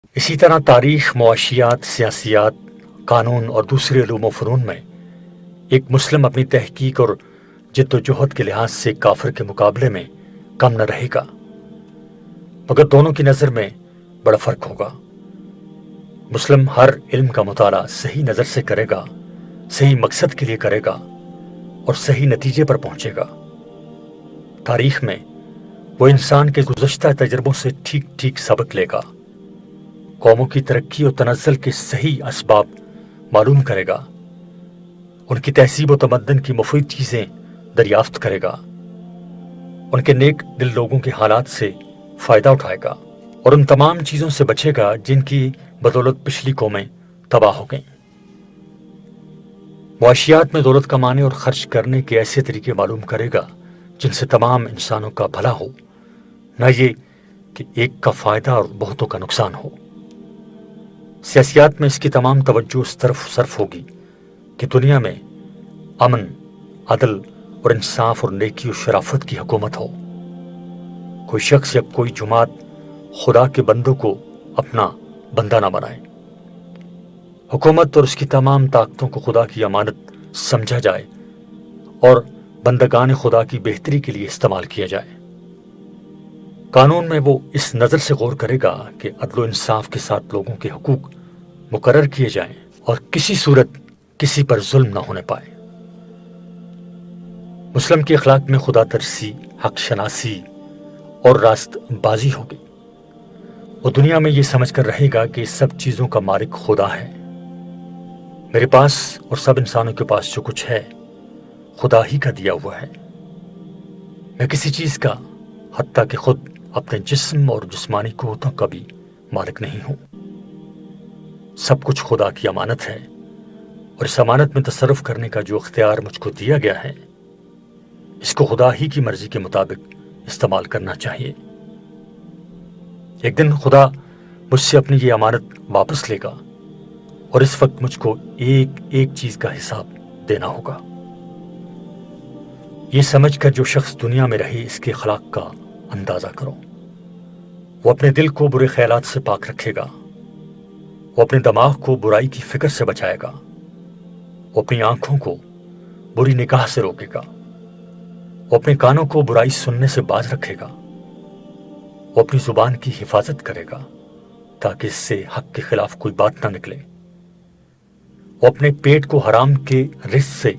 اسی طرح تاریخ، معاشیات، سیاسیات، قانون اور دوسرے علوم و فنون میں ایک مسلم اپنی تحقیق اور جد و جہد کے لحاظ سے کافر کے مقابلے میں کم نہ رہے گا، مگر دونوں کی نظر میں بڑا فرق ہوگا۔ مسلم ہر علم کا مطالعہ صحیح نظر سے کرے گا، صحیح مقصد کے لیے کرے گا اور صحیح نتیجے پر پہنچے گا۔ تاریخ میں وہ انسان کے گزشتہ تجربوں سے ٹھیک ٹھیک سبق لے گا، قوموں کی ترقی اور تنزل کے صحیح اسباب معلوم کرے گا، ان کی تہذیب و تمدن کی مفید چیزیں دریافت کرے گا، ان کے نیک دل لوگوں کے حالات سے فائدہ اٹھائے گا اور ان تمام چیزوں سے بچے گا جن کی بدولت پچھلی قومیں تباہ ہو گئیں۔ معاشیات میں دولت کمانے اور خرچ کرنے کے ایسے طریقے معلوم کرے گا جن سے تمام انسانوں کا بھلا ہو، نہ یہ کہ ایک کا فائدہ اور بہتوں کا نقصان ہو۔ سیاسیات میں اس کی تمام توجہ اس طرف صرف ہوگی کہ دنیا میں امن، عدل اور انصاف اور نیکی و شرافت کی حکومت ہو۔ کوئی شخص یا کوئی جماعت خدا کے بندوں کو اپنا بندہ نہ بنائے۔ حکومت اور اس کی تمام طاقتوں کو خدا کی امانت سمجھا جائے اور بندگان خدا کی بہتری کے لیے استعمال کیا جائے۔ قانون میں وہ اس نظر سے غور کرے گا کہ عدل و انصاف کے ساتھ لوگوں کے حقوق مقرر کیے جائیں اور کسی صورت کسی پر ظلم نہ ہونے پائے۔ مسلم کے اخلاق میں خدا ترسی، حق شناسی اور راست بازی ہوگی۔ وہ دنیا میں یہ سمجھ کر رہے گا کہ سب چیزوں کا مالک خدا ہے۔ میرے پاس اور سب انسانوں کے پاس جو کچھ ہے خدا ہی کا دیا ہوا ہے۔ میں کسی چیز کا، حتیٰ کہ خود اپنے جسم اور جسمانی قوتوں کا بھی مالک نہیں ہوں۔ سب کچھ خدا کی امانت ہے اور اس امانت میں تصرف کرنے کا جو اختیار مجھ کو دیا گیا ہے، اس کو خدا ہی کی مرضی کے مطابق استعمال کرنا چاہیے۔ ایک دن خدا مجھ سے اپنی یہ امانت واپس لے گا اور اس وقت مجھ کو ایک ایک چیز کا حساب دینا ہوگا۔ یہ سمجھ کر جو شخص دنیا میں رہے اس کے اخلاق کا اندازہ کرو۔ وہ اپنے دل کو برے خیالات سے پاک رکھے گا، وہ اپنے دماغ کو برائی کی فکر سے بچائے گا، وہ اپنی آنکھوں کو بری نگاہ سے روکے گا، وہ اپنے کانوں کو برائی سننے سے باز رکھے گا، وہ اپنی زبان کی حفاظت کرے گا تاکہ اس سے حق کے خلاف کوئی بات نہ نکلے، وہ اپنے پیٹ کو حرام کے رزق سے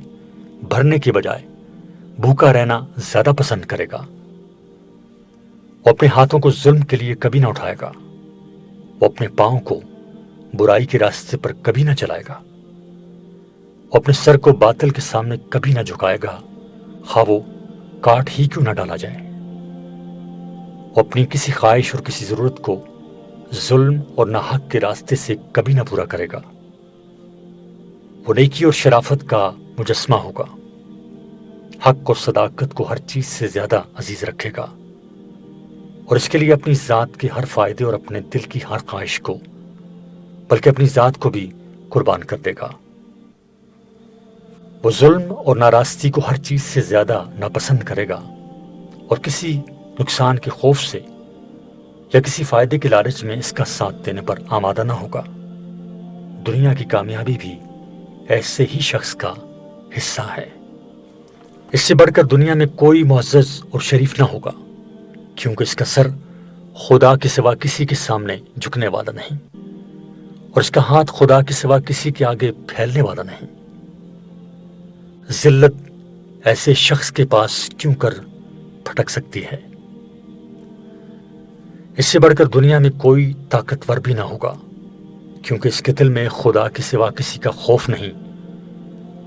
بھرنے کے بجائے بھوکا رہنا زیادہ پسند کرے گا، وہ اپنے ہاتھوں کو ظلم کے لیے کبھی نہ اٹھائے گا، وہ اپنے پاؤں کو برائی کے راستے پر کبھی نہ چلائے گا، وہ اپنے سر کو باطل کے سامنے کبھی نہ جھکائے گا، خواہ وہ کاٹ ہی کیوں نہ ڈالا جائے۔ وہ اپنی کسی خواہش اور کسی ضرورت کو ظلم اور ناحق کے راستے سے کبھی نہ پورا کرے گا۔ وہ نیکی اور شرافت کا مجسمہ ہوگا، حق اور صداقت کو ہر چیز سے زیادہ عزیز رکھے گا اور اس کے لیے اپنی ذات کے ہر فائدے اور اپنے دل کی ہر خواہش کو، بلکہ اپنی ذات کو بھی قربان کر دے گا۔ وہ ظلم اور ناراستی کو ہر چیز سے زیادہ ناپسند کرے گا اور کسی نقصان کے خوف سے یا کسی فائدے کے لالچ میں اس کا ساتھ دینے پر آمادہ نہ ہوگا۔ دنیا کی کامیابی بھی ایسے ہی شخص کا حصہ ہے۔ اس سے بڑھ کر دنیا میں کوئی معزز اور شریف نہ ہوگا، کیونکہ اس کا سر خدا کے سوا کسی کے سامنے جھکنے والا نہیں اور اس کا ہاتھ خدا کے سوا کسی کے آگے پھیلنے والا نہیں۔ ذلت ایسے شخص کے پاس کیوں کر پھٹک سکتی ہے؟ اس سے بڑھ کر دنیا میں کوئی طاقتور بھی نہ ہوگا، کیونکہ اس کے دل میں خدا کے سوا کسی کا خوف نہیں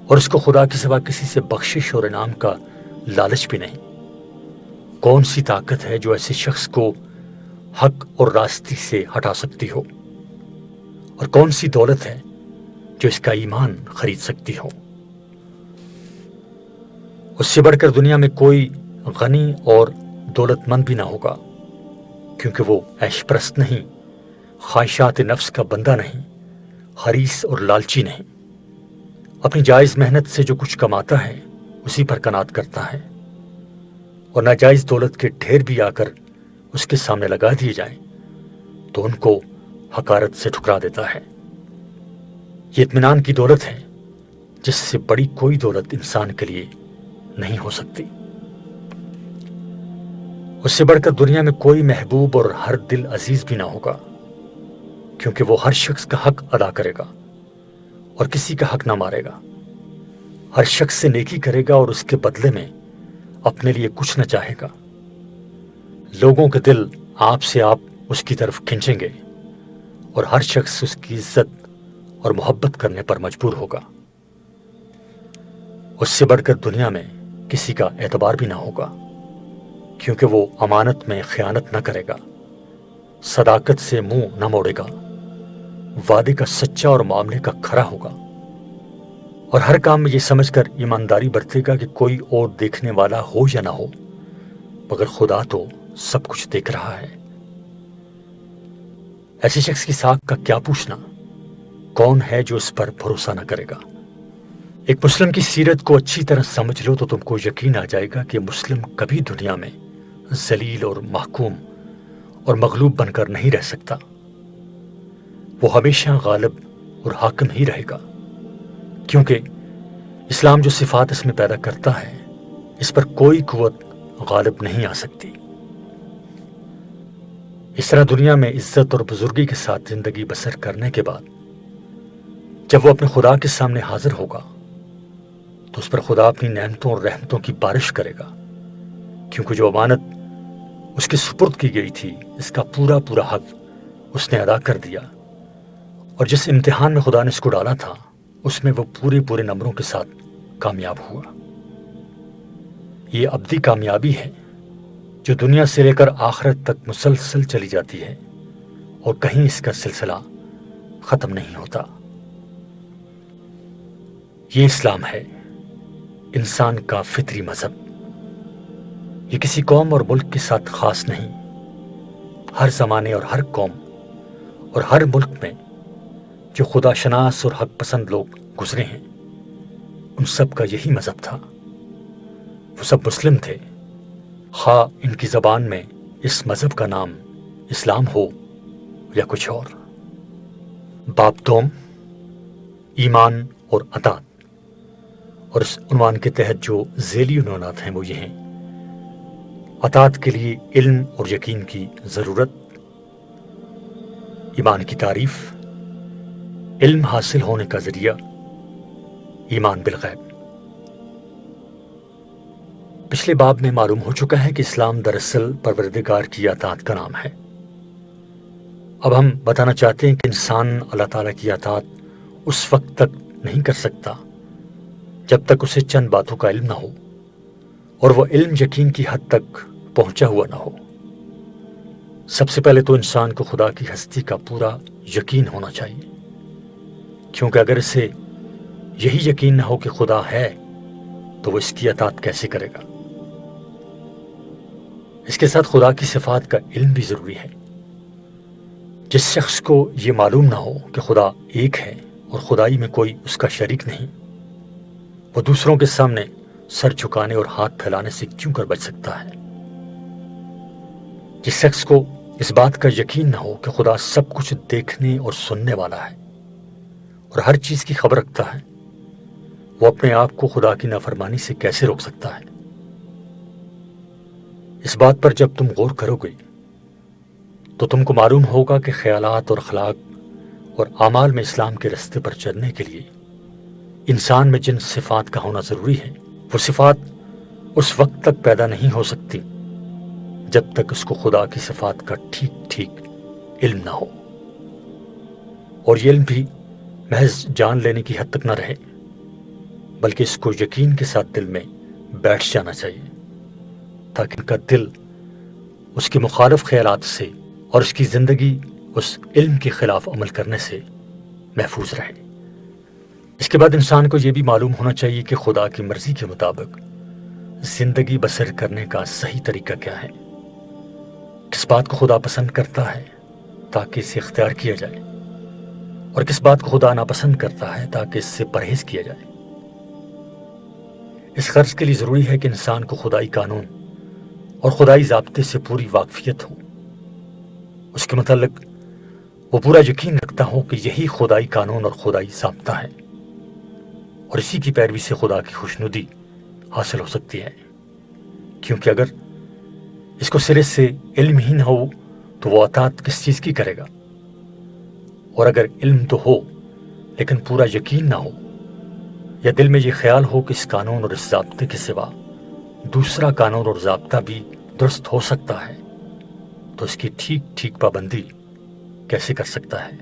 اور اس کو خدا کے سوا کسی سے بخشش اور انعام کا لالچ بھی نہیں۔ کون سی طاقت ہے جو ایسے شخص کو حق اور راستی سے ہٹا سکتی ہو، اور کون سی دولت ہے جو اس کا ایمان خرید سکتی ہو؟ اس سے بڑھ کر دنیا میں کوئی غنی اور دولت مند بھی نہ ہوگا، کیونکہ وہ عیش پرست نہیں، خواہشات نفس کا بندہ نہیں، حریص اور لالچی نہیں، اپنی جائز محنت سے جو کچھ کماتا ہے اسی پر قناعت کرتا ہے، اور ناجائز دولت کے ڈھیر بھی آ کر اس کے سامنے لگا دیے جائیں تو ان کو حقارت سے ٹھکرا دیتا ہے۔ یہ اطمینان کی دولت ہے جس سے بڑی کوئی دولت انسان کے لیے نہیں ہو سکتی۔ اس سے بڑھ کر دنیا میں کوئی محبوب اور ہر دل عزیز بھی نہ ہوگا، کیونکہ وہ ہر شخص کا حق ادا کرے گا اور کسی کا حق نہ مارے گا۔ ہر شخص سے نیکی کرے گا اور اس کے بدلے میں اپنے لیے کچھ نہ چاہے گا۔ لوگوں کے دل آپ سے آپ اس کی طرف کھنچیں گے اور ہر شخص اس کی عزت اور محبت کرنے پر مجبور ہوگا۔ اس سے بڑھ کر دنیا میں کسی کا اعتبار بھی نہ ہوگا، کیونکہ وہ امانت میں خیانت نہ کرے گا، صداقت سے منہ نہ موڑے گا، وعدے کا سچا اور معاملے کا کھرا ہوگا، اور ہر کام میں یہ سمجھ کر ایمانداری برتے گا کہ کوئی اور دیکھنے والا ہو یا نہ ہو، مگر خدا تو سب کچھ دیکھ رہا ہے۔ ایسے شخص کی ساکھ کا کیا پوچھنا، کون ہے جو اس پر بھروسہ نہ کرے گا؟ ایک مسلم کی سیرت کو اچھی طرح سمجھ لو تو تم کو یقین آ جائے گا کہ مسلم کبھی دنیا میں ذلیل اور محکوم اور مغلوب بن کر نہیں رہ سکتا۔ وہ ہمیشہ غالب اور حاکم ہی رہے گا، کیونکہ اسلام جو صفات اس میں پیدا کرتا ہے اس پر کوئی قوت غالب نہیں آ سکتی۔ اس طرح دنیا میں عزت اور بزرگی کے ساتھ زندگی بسر کرنے کے بعد جب وہ اپنے خدا کے سامنے حاضر ہوگا تو اس پر خدا اپنی نعمتوں اور رحمتوں کی بارش کرے گا، کیونکہ جو امانت اس کے سپرد کی گئی تھی اس کا پورا پورا حق اس نے ادا کر دیا، اور جس امتحان میں خدا نے اس کو ڈالا تھا اس میں وہ پورے پورے نمبروں کے ساتھ کامیاب ہوا۔ یہ ابدی کامیابی ہے جو دنیا سے لے کر آخرت تک مسلسل چلی جاتی ہے اور کہیں اس کا سلسلہ ختم نہیں ہوتا۔ یہ اسلام ہے، انسان کا فطری مذہب۔ یہ کسی قوم اور ملک کے ساتھ خاص نہیں، ہر زمانے اور ہر قوم اور ہر ملک میں جو خدا شناس اور حق پسند لوگ گزرے ہیں ان سب کا یہی مذہب تھا۔ وہ سب مسلم تھے، خواہ ان کی زبان میں اس مذہب کا نام اسلام ہو یا کچھ اور۔ باب دوم، ایمان اور اطاعت، اور اس عنوان کے تحت جو ذیلی عنوانات ہیں وہ یہ ہیں: اطاعت کے لیے علم اور یقین کی ضرورت، ایمان کی تعریف، علم حاصل ہونے کا ذریعہ، ایمان بالغیب۔ پچھلے باب میں معلوم ہو چکا ہے کہ اسلام دراصل پروردگار کی اطاعت کا نام ہے۔ اب ہم بتانا چاہتے ہیں کہ انسان اللہ تعالیٰ کی اطاعت اس وقت تک نہیں کر سکتا جب تک اسے چند باتوں کا علم نہ ہو اور وہ علم یقین کی حد تک پہنچا ہوا نہ ہو۔ سب سے پہلے تو انسان کو خدا کی ہستی کا پورا یقین ہونا چاہیے، کیونکہ اگر اسے یہی یقین نہ ہو کہ خدا ہے تو وہ اس کی اطاعت کیسے کرے گا؟ اس کے ساتھ خدا کی صفات کا علم بھی ضروری ہے۔ جس شخص کو یہ معلوم نہ ہو کہ خدا ایک ہے اور خدائی میں کوئی اس کا شریک نہیں، وہ دوسروں کے سامنے سر جھکانے اور ہاتھ پھیلانے سے کیوں کر بچ سکتا ہے؟ جس شخص کو اس بات کا یقین نہ ہو کہ خدا سب کچھ دیکھنے اور سننے والا ہے اور ہر چیز کی خبر رکھتا ہے، وہ اپنے آپ کو خدا کی نافرمانی سے کیسے روک سکتا ہے؟ اس بات پر جب تم غور کرو گے تو تم کو معلوم ہوگا کہ خیالات اور اخلاق اور اعمال میں اسلام کے راستے پر چلنے کے لیے انسان میں جن صفات کا ہونا ضروری ہے وہ صفات اس وقت تک پیدا نہیں ہو سکتی جب تک اس کو خدا کی صفات کا ٹھیک ٹھیک علم نہ ہو، اور یہ علم بھی محض جان لینے کی حد تک نہ رہے، بلکہ اس کو یقین کے ساتھ دل میں بیٹھ جانا چاہیے، تاکہ ان کا دل اس کے مخالف خیالات سے اور اس کی زندگی اس علم کے خلاف عمل کرنے سے محفوظ رہے۔ اس کے بعد انسان کو یہ بھی معلوم ہونا چاہیے کہ خدا کی مرضی کے مطابق زندگی بسر کرنے کا صحیح طریقہ کیا ہے، کس بات کو خدا پسند کرتا ہے تاکہ اسے اختیار کیا جائے، اور کس بات کو خدا ناپسند کرتا ہے تاکہ اس سے پرہیز کیا جائے۔ اس غرض کے لیے ضروری ہے کہ انسان کو خدائی قانون اور خدائی ضابطے سے پوری واقفیت ہو، اس کے متعلق وہ پورا یقین رکھتا ہو کہ یہی خدائی قانون اور خدائی ضابطہ ہے، اور اسی کی پیروی سے خدا کی خوشنودی حاصل ہو سکتی ہے۔ کیونکہ اگر اس کو سرے سے علم ہی نہ ہو تو وہ اطاعت کس چیز کی کرے گا؟ اور اگر علم تو ہو لیکن پورا یقین نہ ہو، یا دل میں یہ خیال ہو کہ اس قانون اور اس ضابطے کے سوا دوسرا قانون اور ضابطہ بھی درست ہو سکتا ہے، تو اس کی ٹھیک پابندی کیسے کر سکتا ہے؟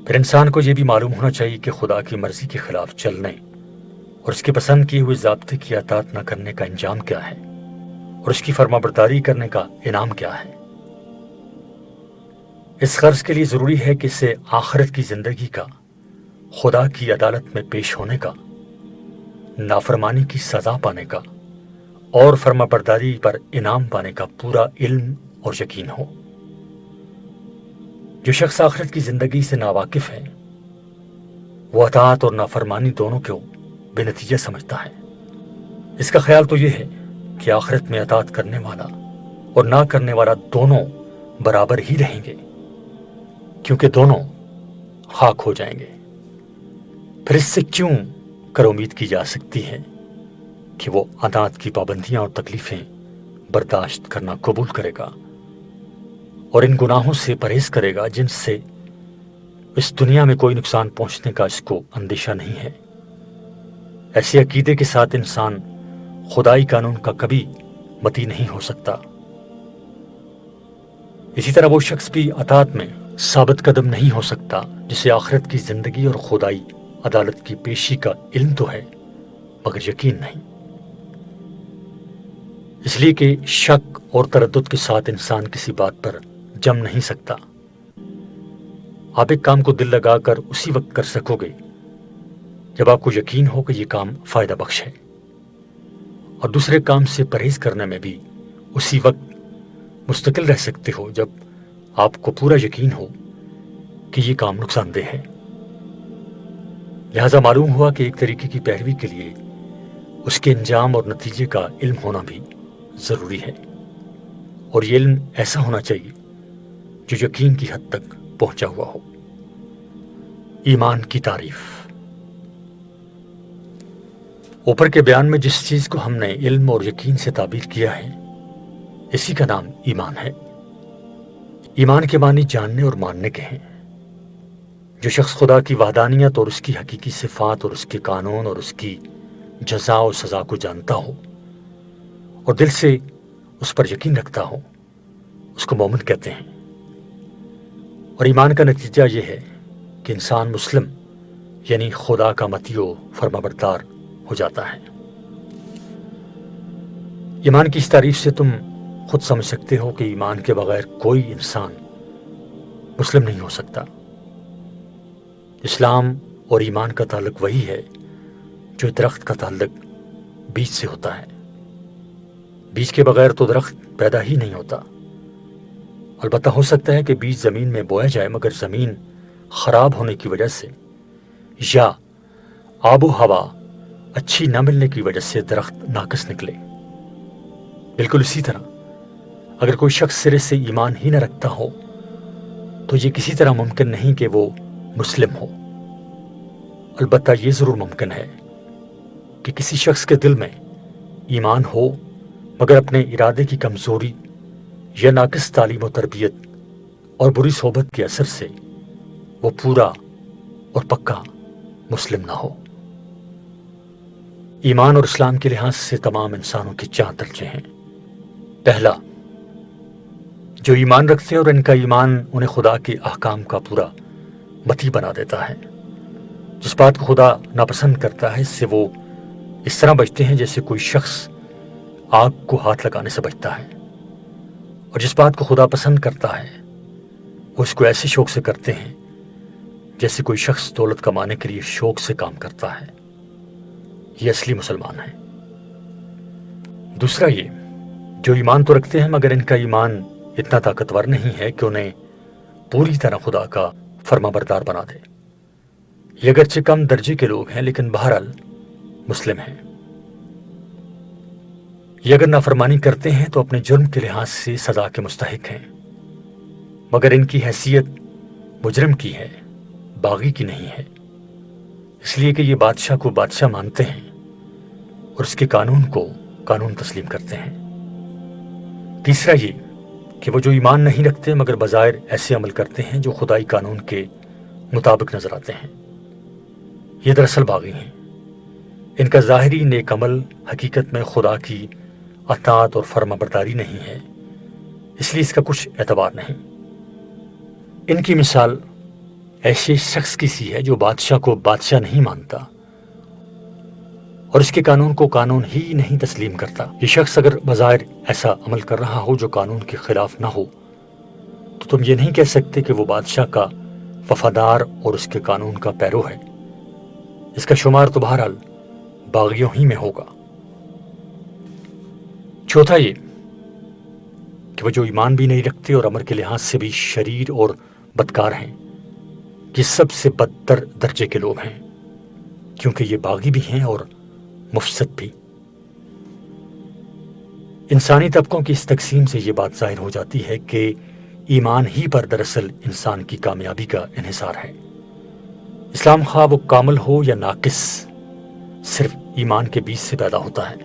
پھر انسان کو یہ بھی معلوم ہونا چاہیے کہ خدا کی مرضی کے خلاف چلنے اور اس کے پسند کیے ہوئے ضابطے کی اطاعت نہ کرنے کا انجام کیا ہے، اور اس کی فرما برداری کرنے کا انعام کیا ہے۔ اس غرض کے لیے ضروری ہے کہ اسے آخرت کی زندگی کا، خدا کی عدالت میں پیش ہونے کا، نافرمانی کی سزا پانے کا اور فرما برداری پر انعام پانے کا پورا علم اور یقین ہو۔ جو شخص آخرت کی زندگی سے ناواقف ہے، وہ اطاعت اور نافرمانی دونوں کو بے نتیجہ سمجھتا ہے۔ اس کا خیال تو یہ ہے کہ آخرت میں اطاعت کرنے والا اور نہ کرنے والا دونوں برابر ہی رہیں گے، کیونکہ دونوں خاک ہو جائیں گے۔ پھر اس سے کیوں کر امید کی جا سکتی ہے کہ وہ اطاعت کی پابندیاں اور تکلیفیں برداشت کرنا قبول کرے گا اور ان گناہوں سے پرہیز کرے گا جن سے اس دنیا میں کوئی نقصان پہنچنے کا اس کو اندیشہ نہیں ہے۔ ایسے عقیدے کے ساتھ انسان خدائی قانون کا کبھی متی نہیں ہو سکتا۔ اسی طرح وہ شخص بھی اطاعت میں ثابت قدم نہیں ہو سکتا جسے آخرت کی زندگی اور خدائی عدالت کی پیشی کا علم تو ہے مگر یقین نہیں۔ اس لیے کہ شک اور تردد کے ساتھ انسان کسی بات پر جم نہیں سکتا۔ آپ ایک کام کو دل لگا کر اسی وقت کر سکو گے جب آپ کو یقین ہو کہ یہ کام فائدہ بخش ہے، اور دوسرے کام سے پرہیز کرنے میں بھی اسی وقت مستقل رہ سکتے ہو جب آپ کو پورا یقین ہو کہ یہ کام نقصان دہ ہے۔ لہذا معلوم ہوا کہ ایک طریقے کی پیروی کے لیے اس کے انجام اور نتیجے کا علم ہونا بھی ضروری ہے، اور یہ علم ایسا ہونا چاہیے جو یقین کی حد تک پہنچا ہوا ہو۔ ایمان کی تعریف۔ اوپر کے بیان میں جس چیز کو ہم نے علم اور یقین سے تعبیر کیا ہے، اسی کا نام ایمان ہے۔ ایمان کے معنی جاننے اور ماننے کے ہیں۔ جو شخص خدا کی وحدانیت اور اس کی حقیقی صفات اور اس کے قانون اور اس کی جزا و سزا کو جانتا ہو اور دل سے اس پر یقین رکھتا ہو، اس کو مومن کہتے ہیں۔ اور ایمان کا نتیجہ یہ ہے کہ انسان مسلم یعنی خدا کا مطیع و فرما بردار ہو جاتا ہے۔ ایمان کی اس تعریف سے تم خود سمجھ سکتے ہو کہ ایمان کے بغیر کوئی انسان مسلم نہیں ہو سکتا۔ اسلام اور ایمان کا تعلق وہی ہے جو درخت کا تعلق بیج سے ہوتا ہے۔ بیج کے بغیر تو درخت پیدا ہی نہیں ہوتا۔ البتہ ہو سکتا ہے کہ بیج زمین میں بویا جائے مگر زمین خراب ہونے کی وجہ سے یا آب و ہوا اچھی نہ ملنے کی وجہ سے درخت ناقص نکلے۔ بالکل اسی طرح اگر کوئی شخص سرے سے ایمان ہی نہ رکھتا ہو تو یہ کسی طرح ممکن نہیں کہ وہ مسلم ہو۔ البتہ یہ ضرور ممکن ہے کہ کسی شخص کے دل میں ایمان ہو مگر اپنے ارادے کی کمزوری یا ناقص تعلیم و تربیت اور بری صحبت کے اثر سے وہ پورا اور پکا مسلم نہ ہو۔ ایمان اور اسلام کے لحاظ سے تمام انسانوں کے 4 درجے ہیں۔ پہلا، جو ایمان رکھتے ہیں اور ان کا ایمان انہیں خدا کے احکام کا پورا مطیع بنا دیتا ہے۔ جس بات کو خدا ناپسند کرتا ہے اس سے وہ اس طرح بچتے ہیں جیسے کوئی شخص آگ کو ہاتھ لگانے سے بچتا ہے، اور جس بات کو خدا پسند کرتا ہے وہ اس کو ایسے شوق سے کرتے ہیں جیسے کوئی شخص دولت کمانے کے لیے شوق سے کام کرتا ہے۔ یہ اصلی مسلمان ہیں۔ دوسرا یہ، جو ایمان تو رکھتے ہیں مگر ان کا ایمان اتنا طاقتور نہیں ہے کہ انہیں پوری طرح خدا کا فرما بردار بنا دے۔ یہ اگرچہ کم درجے کے لوگ ہیں لیکن بہرحال مسلم ہیں۔ یہ اگر نافرمانی کرتے ہیں تو اپنے جرم کے لحاظ سے سزا کے مستحق ہیں مگر ان کی حیثیت مجرم کی ہے، باغی کی نہیں ہے، اس لیے کہ یہ بادشاہ کو بادشاہ مانتے ہیں اور اس کے قانون کو قانون تسلیم کرتے ہیں۔ تیسرا یہ کہ وہ جو ایمان نہیں رکھتے مگر بظاہر ایسے عمل کرتے ہیں جو خدائی قانون کے مطابق نظر آتے ہیں، یہ دراصل باغی ہیں۔ ان کا ظاہری نیک عمل حقیقت میں خدا کی اطاعت اور فرما برداری نہیں ہے، اس لیے اس کا کچھ اعتبار نہیں۔ ان کی مثال ایسے شخص کی سی ہے جو بادشاہ کو بادشاہ نہیں مانتا اور اس کے قانون کو قانون ہی نہیں تسلیم کرتا۔ یہ شخص اگر بظاہر ایسا عمل کر رہا ہو جو قانون کے خلاف نہ ہو تو تم یہ نہیں کہہ سکتے کہ وہ بادشاہ کا وفادار اور اس کے قانون کا پیرو ہے۔ اس کا شمار تو بہرحال باغیوں ہی میں ہوگا۔ چوتھا یہ کہ وہ جو ایمان بھی نہیں رکھتے اور امر کے لحاظ سے بھی شریر اور بدکار ہیں، یہ سب سے بدتر درجے کے لوگ ہیں، کیونکہ یہ باغی بھی ہیں اور مفسد بھی۔ انسانی طبقوں کی اس تقسیم سے یہ بات ظاہر ہو جاتی ہے کہ ایمان ہی پر دراصل انسان کی کامیابی کا انحصار ہے۔ اسلام خواہ وہ کامل ہو یا ناقص، صرف ایمان کے بیچ سے پیدا ہوتا ہے۔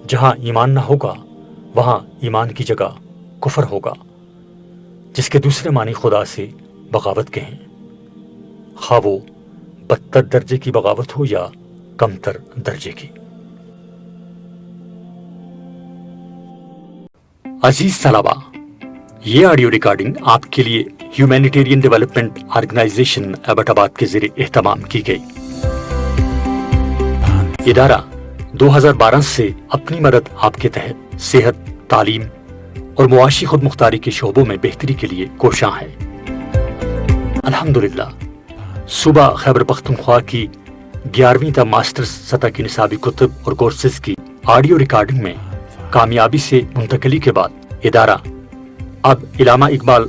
جہاں ایمان نہ ہوگا وہاں ایمان کی جگہ کفر ہوگا، جس کے دوسرے معنی خدا سے بغاوت کے ہیں، خواہ وہ بدتر درجے کی بغاوت ہو یا کمتر درجے کی۔ عزیز طلباء، یہ آڈیو ریکارڈنگ آپ کے لیے ہیومینیٹیرین ڈیولپمنٹ آرگنائزیشن ایبٹ آباد کے زیر اہتمام کی گئی۔ ادارہ 2012 سے اپنی مدد آپ کے تحت صحت، تعلیم اور معاشی خود مختاری کے شعبوں میں بہتری کے لیے کوشاں ہے۔ الحمدللہ صوبہ خیبر پختونخوا کی 11ویں تا ماسٹرز سطح کی نصابی کتب اور کورسز کی آڈیو ریکارڈنگ میں کامیابی سے منتقلی کے بعد ادارہ اب علامہ اقبال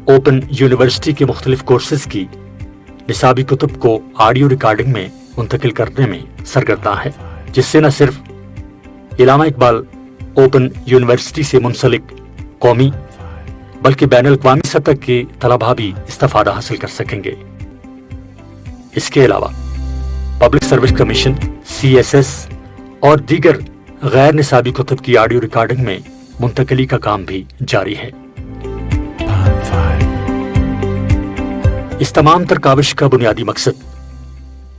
اوپن یونیورسٹی کے مختلف کورسز کی نصابی کتب کو آڈیو ریکارڈنگ میں منتقل کرنے میں سرگرداں ہے، جس سے نہ صرف علامہ اقبال اوپن یونیورسٹی سے منسلک قومی بلکہ بین الاقوامی سطح کے طلباء بھی استفادہ حاصل کر سکیں گے۔ اس کے علاوہ پبلک سروس کمیشن، CSS اور دیگر غیر نصابی کتب کی آڈیو ریکارڈنگ میں منتقلی کا کام بھی جاری ہے۔ اس تمام تر کاوش کا بنیادی مقصد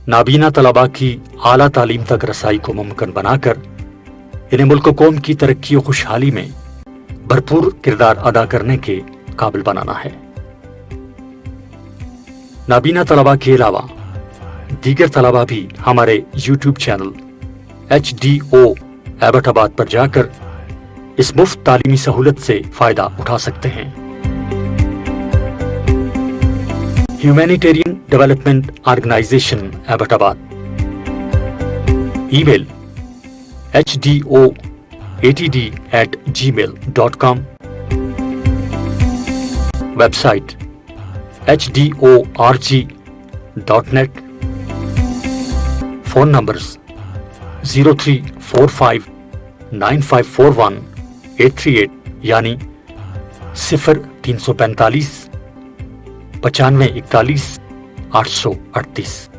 نابینا طلباء کی اعلیٰ تعلیم تک رسائی کو ممکن بنا کر انہیں ملک و قوم کی ترقی و خوشحالی میں بھرپور کردار ادا کرنے کے قابل بنانا ہے۔ نابینا طلباء کے علاوہ دیگر طلباء بھی ہمارے YouTube چینل HDO ایبٹ آباد پر جا کر اس مفت تعلیمی سہولت سے فائدہ اٹھا سکتے ہیں۔ Humanitarian development organisation Abbottabad, email hdo@gmail.com، website hdorg.net، phone numbers 03459541 یعنی 0345 9541 838،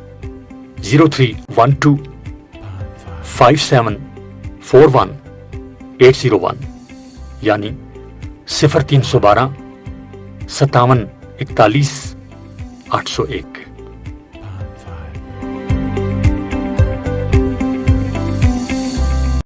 0312 5741 801 یعنی 0312 5741 801۔